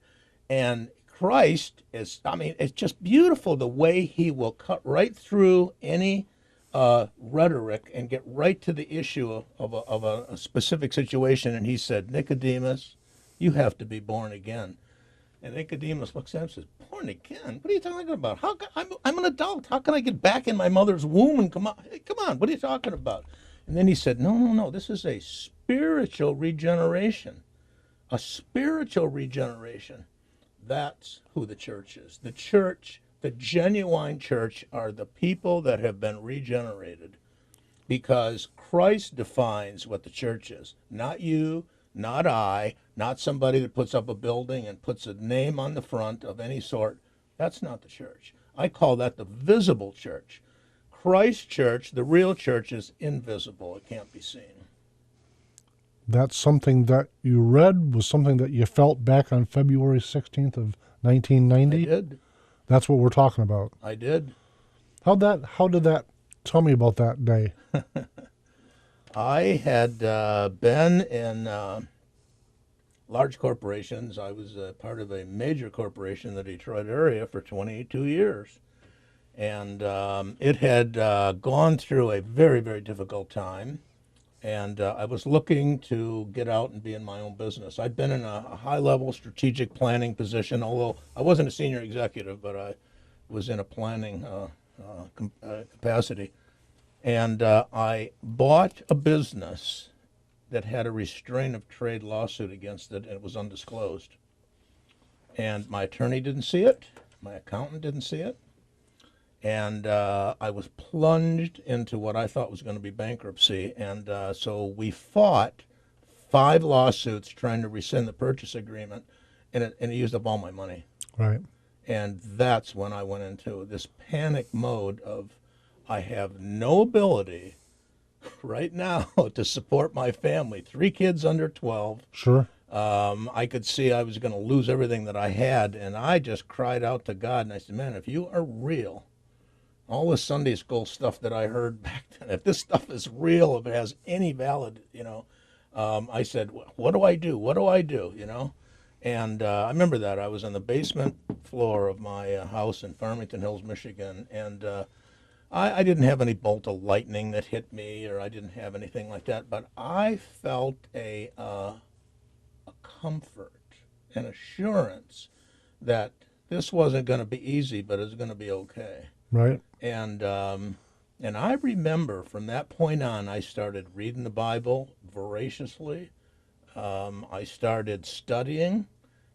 And Christ is, it's just beautiful the way he will cut right through any rhetoric and get right to the issue of a specific situation. And he said, Nicodemus, you have to be born again. And Nicodemus looks at him and says, born again? What are you talking about? I'm an adult. How can I get back in my mother's womb and come on? Hey, come on, what are you talking about? And then he said, no, this is a spiritual regeneration. A spiritual regeneration. That's who the church is. The church, the genuine church, are the people that have been regenerated, because Christ defines what the church is. Not you, not I, not somebody that puts up a building and puts a name on the front of any sort. That's not the church. I call that the visible church. Christ's church, the real church, is invisible. It can't be seen. That's something that you read, was something that you felt back on February 16th of 1990? I did. That's what we're talking about. I did. How did that, tell me about that day. I had been in large corporations. I was part of a major corporation in the Detroit area for 22 years. And it had gone through a very, very difficult time. And I was looking to get out and be in my own business. I'd been in a high-level strategic planning position, although I wasn't a senior executive, but I was in a planning capacity. And I bought a business that had a restraint of trade lawsuit against it, and it was undisclosed. And my attorney didn't see it. My accountant didn't see it. And I was plunged into what I thought was going to be bankruptcy. And so we fought 5 lawsuits trying to rescind the purchase agreement, and it used up all my money. Right. And that's when I went into this panic mode of, I have no ability right now to support my family. 3 kids under 12. Sure. I could see I was going to lose everything that I had, and I just cried out to God, and I said, man, if you are real, all the Sunday school stuff that I heard back then, if this stuff is real, if it has any valid, I said, what do I do? What do I do? And I remember that I was on the basement floor of my house in Farmington Hills, Michigan, and I didn't have any bolt of lightning that hit me, or I didn't have anything like that, but I felt a comfort, an assurance that this wasn't going to be easy, but it was going to be okay. Right. And I remember from that point on, I started reading the Bible voraciously. I started studying,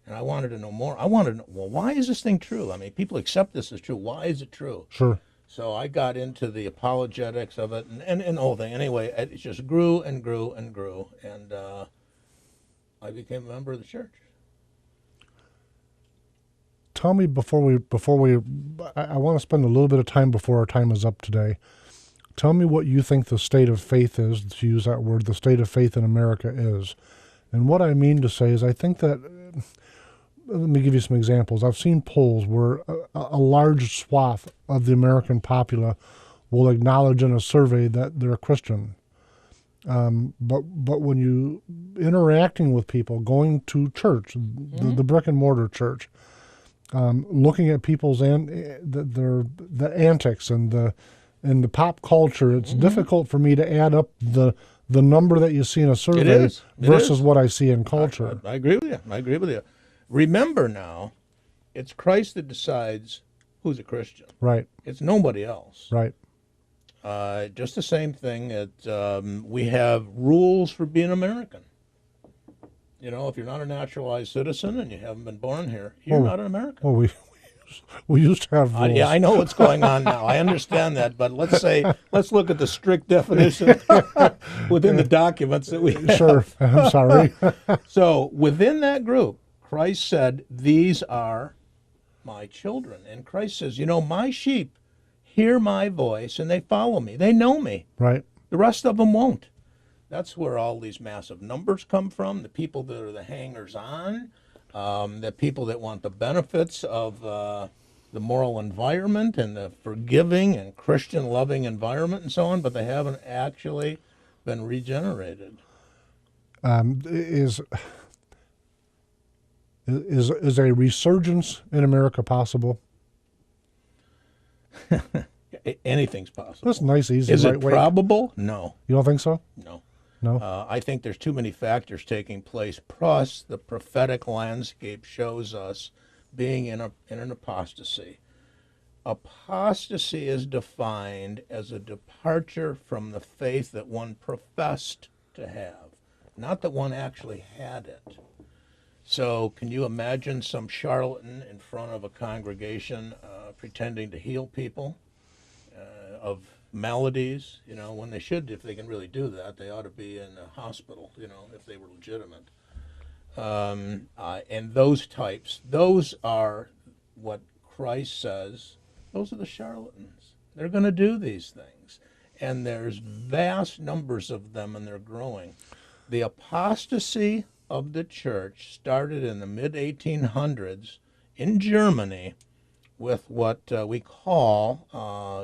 and I wanted to know more. I wanted to know, well, why is this thing true? I mean, people accept this as true. Why is it true? Sure. So I got into the apologetics of it and the whole thing. Anyway, it just grew and grew and grew, and I became a member of the church. Tell me before we, I want to spend a little bit of time before our time is up today. Tell me what you think the state of faith is, to use that word, the state of faith in America is. And what I mean to say is I think that, let me give you some examples. I've seen polls where a large swath of the American populace will acknowledge in a survey that they're a Christian. But when you interacting with people, going to church, the brick and mortar church, looking at people's the antics and the pop culture, it's difficult for me to add up the number that you see in a survey versus what I see in culture. I agree with you. I agree with you. Remember now, it's Christ that decides who's a Christian. Right. It's nobody else. Right. Just the same thing that we have rules for being American. You know, if you're not a naturalized citizen and you haven't been born here, you're not an American. Well, we used to have rules. Yeah, I know what's going on now. I understand that, but let's look at the strict definition within the documents that we have. Sure, I'm sorry. So within that group, Christ said, "These are my children," and Christ says, "You know, my sheep hear my voice and they follow me. They know me. Right. The rest of them won't." That's where all these massive numbers come from. The people that are the hangers-on. The people that want the benefits of the moral environment and the forgiving and Christian-loving environment and so on, but they haven't actually been regenerated. Is a resurgence in America possible? Anything's possible. That's nice, easy, Is right it way. probable? No. You don't think so? No. No? I think there's too many factors taking place. Plus, the prophetic landscape shows us being in an apostasy. Apostasy is defined as a departure from the faith that one professed to have, not that one actually had it. So can you imagine some charlatan in front of a congregation pretending to heal people of maladies, you know, when they should, if they can really do that, they ought to be in a hospital, you know, if they were legitimate. And those types, those are what Christ says, those are the charlatans. They're going to do these things. And there's vast numbers of them, and they're growing. The apostasy of the church started in the mid-1800s in Germany with what we call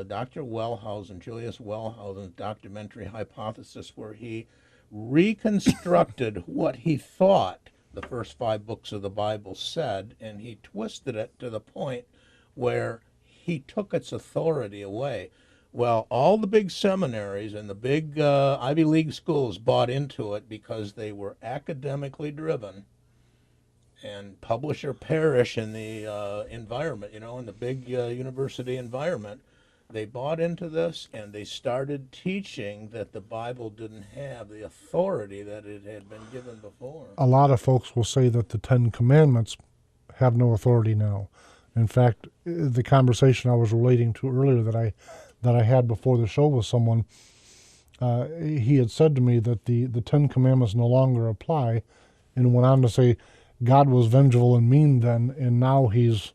Dr. Wellhausen, Julius Wellhausen's documentary hypothesis, where he reconstructed what he thought the first 5 books of the Bible said, and he twisted it to the point where he took its authority away. Well, all the big seminaries and the big Ivy League schools bought into it because they were academically driven and publish or perish in the environment, you know, in the big university environment. They bought into this, and they started teaching that the Bible didn't have the authority that it had been given before. A lot of folks will say that the 10 Commandments have no authority now. In fact, the conversation I was relating to earlier that I had before the show with someone, he had said to me that the 10 Commandments no longer apply, and went on to say God was vengeful and mean then, and now he's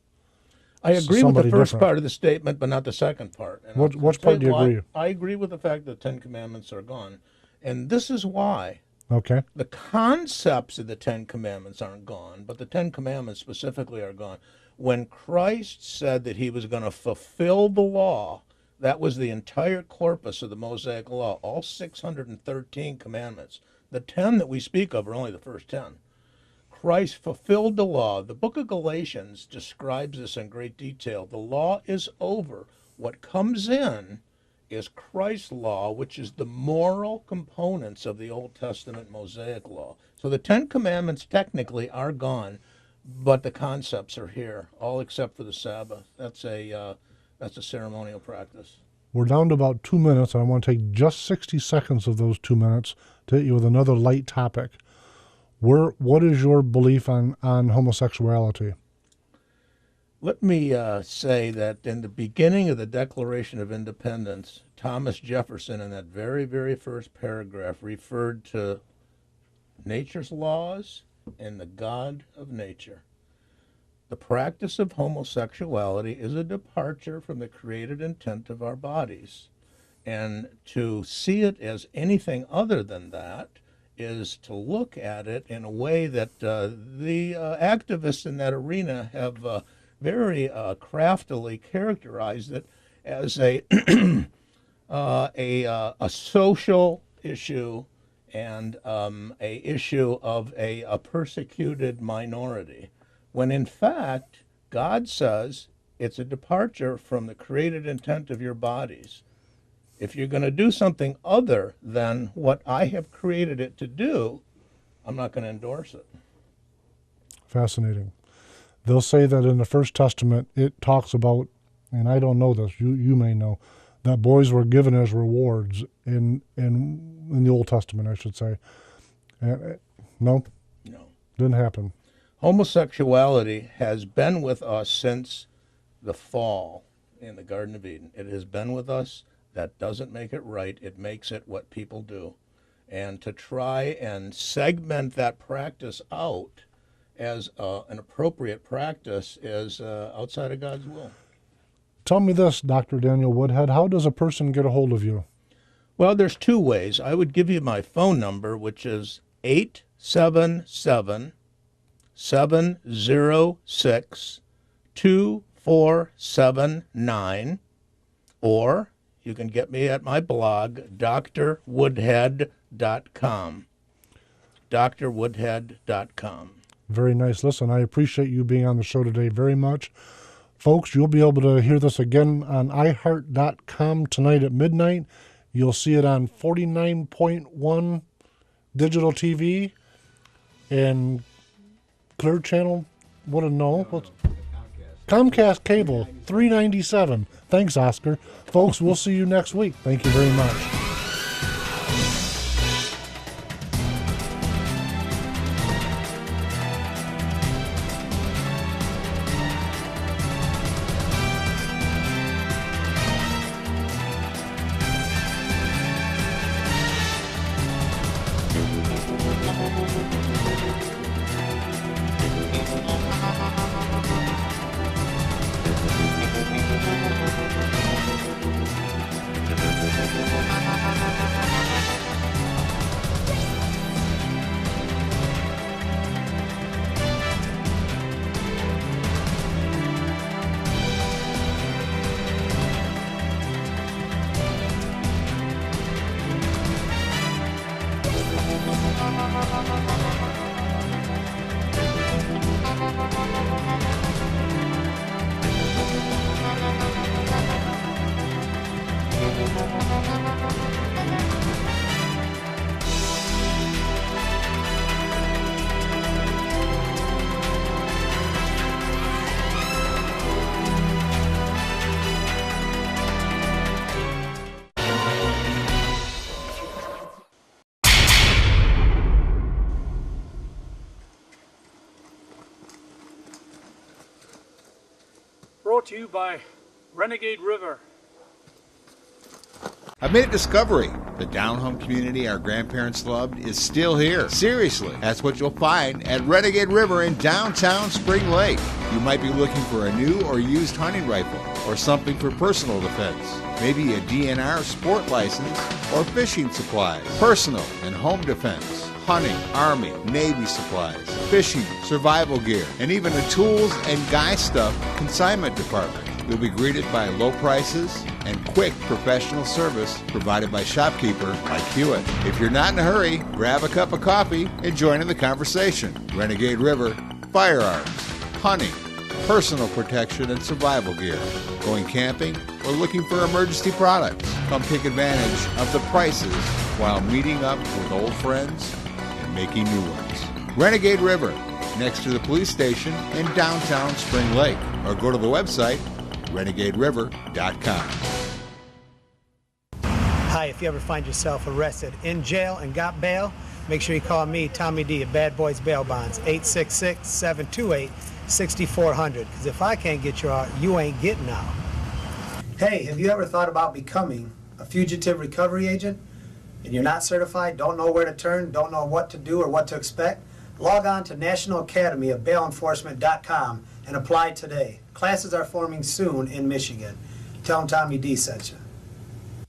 I agree with the first different. part of the statement, but not the second part. And Which part do you agree? I agree with the fact that the 10 Commandments are gone. And this is why. Okay. The concepts of the 10 Commandments aren't gone, but the 10 Commandments specifically are gone. When Christ said that he was going to fulfill the law, that was the entire corpus of the Mosaic Law, all 613 commandments. The 10 that we speak of are only the first 10. Christ fulfilled the law. The book of Galatians describes this in great detail. The law is over. What comes in is Christ's law, which is the moral components of the Old Testament Mosaic law. So the Ten Commandments technically are gone, but the concepts are here, all except for the Sabbath. That's a ceremonial practice. We're down to about 2 minutes. I want to take just 60 seconds of those 2 minutes to hit you with another light topic. What is your belief on homosexuality? Let me say that in the beginning of the Declaration of Independence, Thomas Jefferson, in that very, very first paragraph, referred to nature's laws and the God of nature. The practice of homosexuality is a departure from the created intent of our bodies. And to see it as anything other than that is to look at it in a way that the activists in that arena have very craftily characterized it as a social issue and a issue of a persecuted minority, when in fact God says it's a departure from the created intent of your bodies. If you're going to do something other than what I have created it to do, I'm not going to endorse it. Fascinating. They'll say that in the First Testament it talks about, and I don't know this, you may know, that boys were given as rewards in the Old Testament, I should say. No? No. Didn't happen. Homosexuality has been with us since the fall in the Garden of Eden. It has been with us. That doesn't make it right. It makes it what people do. And to try and segment that practice out as an appropriate practice is outside of God's will. Tell me this, Dr. Daniel Woodhead, how does a person get a hold of you? Well, there's two ways. I would give you my phone number, which is 877-706-2479, or you can get me at my blog, drwoodhead.com. drwoodhead.com. Very nice. Listen, I appreciate you being on the show today very much. Folks, you'll be able to hear this again on iHeart.com tonight at midnight. You'll see it on 49.1 digital TV and Clear Channel. What a no. Comcast Cable, $397. Thanks, Oscar. Folks, we'll see you next week. Thank you very much. Brought to you by Renegade River. I've made a discovery. The down-home community our grandparents loved is still here. Seriously, that's what you'll find at Renegade River in downtown Spring Lake. You might be looking for a new or used hunting rifle or something for personal defense. Maybe a DNR sport license or fishing supplies, personal and home defense, hunting, Army, Navy supplies, fishing, survival gear, and even a tools and guy stuff consignment department. You'll be greeted by low prices and quick professional service provided by shopkeeper like HEWITT. If you're not in a hurry, grab a cup of coffee and join in the conversation. Renegade River, firearms, hunting, personal protection and survival gear, going camping, or looking for emergency products. Come take advantage of the prices while meeting up with old friends and making new ones. Renegade River, next to the police station in downtown Spring Lake, or go to the website renegaderiver.com. Hi, if you ever find yourself arrested in jail and got bail, make sure you call me, Tommy D, at Bad Boys Bail Bonds, 866-728-6400. Because if I can't get you out, you ain't getting out. Hey, have you ever thought about becoming a fugitive recovery agent? And you're not certified, don't know where to turn, don't know what to do or what to expect? Log on to National Academy of Bail Enforcement.com and apply today. Classes are forming soon in Michigan. Tell them Tommy D sent you.